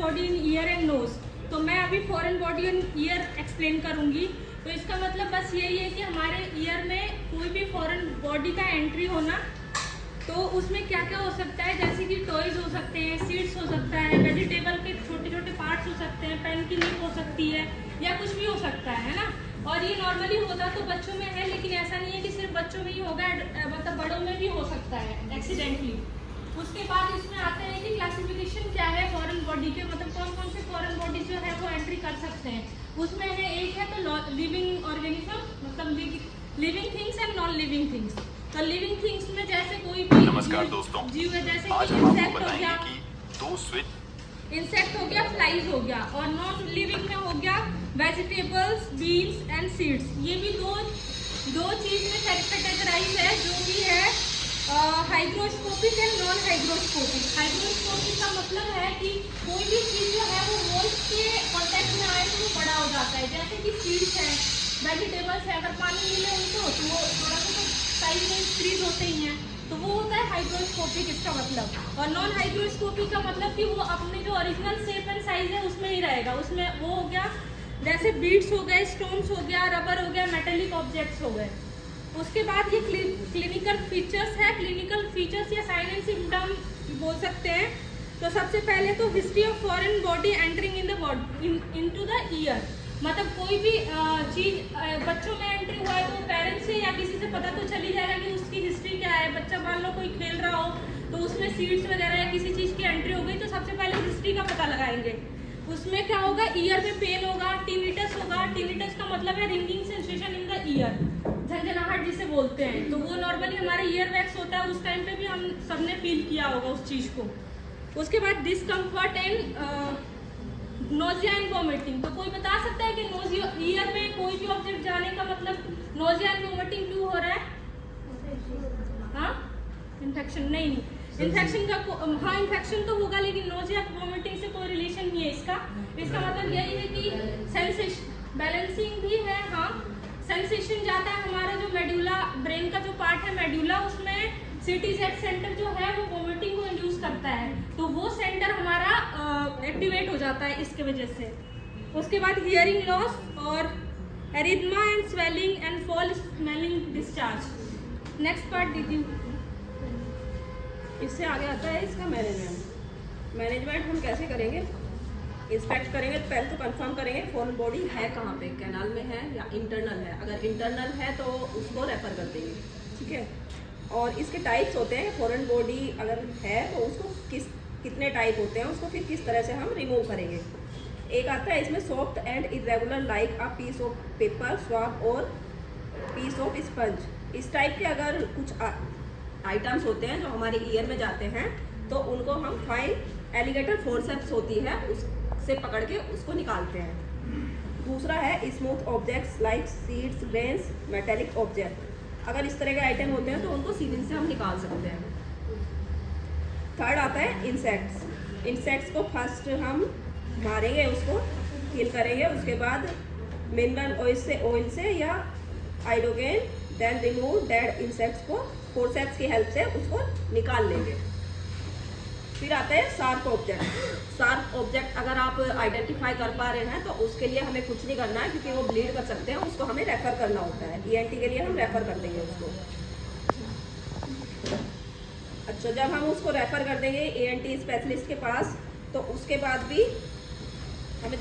Body in ear and nose. तो मैं अभी foreign body in ear explain करूंगी। तो इसका मतलब बस यही है कि हमारे ईयर में कोई भी फॉरेन बॉडी का एंट्री होना, तो उसमें क्या क्या हो सकता है, जैसे कि टॉयज हो सकते हैं, सीड्स हो सकता है, वेजिटेबल के छोटे छोटे पार्ट्स हो सकते हैं, पेन की लीफ हो सकती है, या कुछ भी हो सकता है ना। और ये नॉर्मली होता तो बच्चों में है, लेकिन ऐसा नहीं है कि सिर्फ बच्चों में ही होगा, मतलब बड़ों में भी हो सकता है एक्सीडेंटली। उसके बाद इसमें आते हैं कि क्लासिफिकेशन क्या है फॉरेन बॉडी के, मतलब कौन कौन से फॉरेन बॉडी जो है वो एंट्री कर सकते हैं। उसमें है एक है तो लिविंग ऑर्गेनिज्म, मतलब living things and non living things. तो लिविंग थिंग्स में जैसे कोई भी नमस्कार दोस्तों, जीव है, जैसे आज कि हम आपको इंसेक्ट हो बताएंगे गया, कि दो स्विच इंसेक्ट हो गया, फ्लाइज हो गया, और नॉन लिविंग में हो गया वेजिटेबल्स, बीन्स एंड सीड्स। ये भी दो चीज में कैटेगराइज है, जो कि है hygroscopic and non hygroscopic. Hygroscopic का मतलब है कि कोई भी चीज जो है वो वॉइस के कांटेक्ट में आए तो वो बड़ा हो जाता है, जैसे कि सीड्स है, वेजिटेबल्स है, अगर पानी मिले उनको तो वो थोड़ा सा तो साइज में इंक्रीज होते ही हैं, तो वो होता है हाइग्रोस्कोपिक इसका मतलब। और नॉन हाइग्रोस्कोपिक का मतलब कि वो अपने जो ओरिजिनल शेप एंड साइज है उसमें ही रहेगा। उसमें वो हो गया जैसे बीड्स हो गए, स्टोन्स हो गया, रबर हो गया, मेटेलिक ऑब्जेक्ट्स हो गए। उसके बाद ये क्लिनिकल फीचर्स है। क्लिनिकल फीचर्स या साइन एंड सिम्टम बोल सकते हैं। तो सबसे पहले तो history of foreign body entering in the body into the year, मतलब कोई भी चीज बच्चों में एंट्री हुआ है तो पेरेंट्स से या किसी से पता तो चली जाएगा कि उसकी हिस्ट्री क्या है। बच्चा मान लो कोई खेल रहा हो तो उसमें सीड्स वगैरह या किसी चीज की एंट्री हो गई, तो सबसे पहले हिस्ट्री का पता लगाएंगे। उसमें क्या होगा, ईयर में पेन होगा, टिनिटस होगा। टिनिटस का मतलब है ringing sensation in the ear, झंझनाहट जिसे बोलते हैं। तो वो नॉर्मली हमारे ईयर वैक्स होता है, उस टाइम पे भी हम सबने फील किया होगा उस चीज को। उसके बाद discomfort and nausea and vomiting. तो कोई बता सकता है कि ईयर में कोई भी ऑब्जेक्ट जाने का मतलब नोजिया एंड वोमिटिंग क्यों हो रहा है? हाँ, इन्फेक्शन नहीं, इन्फेक्शन का हाँ इन्फेक्शन तो होगा, लेकिन नोजिया वोमिटिंग से कोई रिलेशन नहीं है इसका। इसका मतलब यही है कि सेंसेशन बैलेंसिंग भी है। हाँ, सेंसेशन जाता है हमारा जो मेडुला, ब्रेन का जो पार्ट है मेडुला, उसमें सीटीजेड सेंटर जो है वो वोमिटिंग को इंड्यूस करता है, तो वो सेंटर हमारा एक्टिवेट हो जाता है इसके वजह से। उसके बाद हियरिंग लॉस और erythema and swelling and fall smelling discharge. Next part दीजिए। इससे आगे आता है इसका मैनेजमेंट। मैनेजमेंट हम कैसे करेंगे? इंस्पेक्ट करेंगे तो पहले तो कंफर्म करेंगे फॉरेन बॉडी है कहाँ पे, कैनाल में है या इंटरनल है। अगर इंटरनल है तो उसको रेफर कर देंगे, ठीक है। और इसके टाइप्स होते हैं, फॉरेन बॉडी अगर है तो उसको कितने टाइप होते हैं, उसको फिर किस तरह से हम रिमूव करेंगे। एक आता है इसमें soft and irregular like a piece of paper, swab और पीस ऑफ स्पंज। इस टाइप के अगर कुछ आइटम्स होते हैं जो हमारे ईयर में जाते हैं, तो उनको हम फाइन एलिगेटर फोर्सेप्स होती है उससे पकड़ के उसको निकालते हैं। दूसरा है smooth objects like seeds, grains, metallic object. अगर इस तरह के आइटम होते हैं तो उनको सीलिंग से हम निकाल सकते हैं। थर्ड आता है इंसेक्ट्स। इंसेक्ट्स को फर्स्ट हम मारेंगे, उसको किल करेंगे, उसके बाद मिनरल ऑयल से या iodine, then remove dead insects को फोर्सेप्स की हेल्प से उसको निकाल लेंगे। फिर आता है शार्प ऑब्जेक्ट। शार्प ऑब्जेक्ट अगर आप आइडेंटिफाई कर पा रहे हैं तो उसके लिए हमें कुछ नहीं करना है, क्योंकि वो ब्लीड कर सकते हैं, उसको हमें रेफर करना होता है। ईएनटी के लिए हम रेफर कर देंगे उसको। अच्छा, जब हम उसको रेफर कर देंगे ईएनटी स्पेशलिस्ट के पास, तो उसके बाद भी हमें